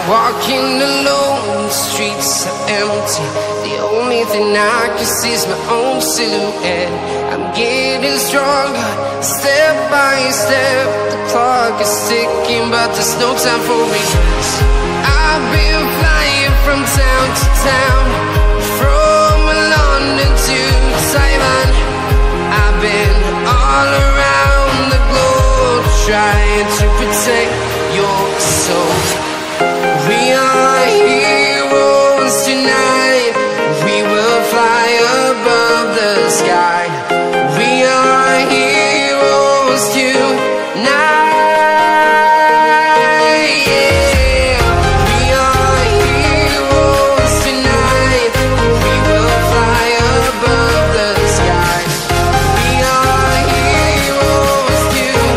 Walking alone, the streets are empty. The only thing I can see is my own silhouette. I'm getting stronger, step by step. The clock is ticking, but there's no time for regrets. I've been flying from town to town, from London to Taiwan. I've been all around the globe, trying to protect your soul. We are heroes tonight. We will fly above the sky. We are heroes tonight. Yeah. We are heroes tonight. We will fly above the sky. We are heroes tonight.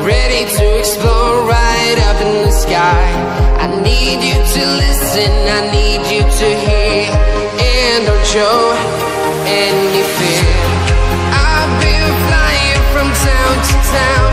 Ready to explore right up in the sky. I need you to listen, I need you to hear, and don't show any fear. I've been flying from town to town,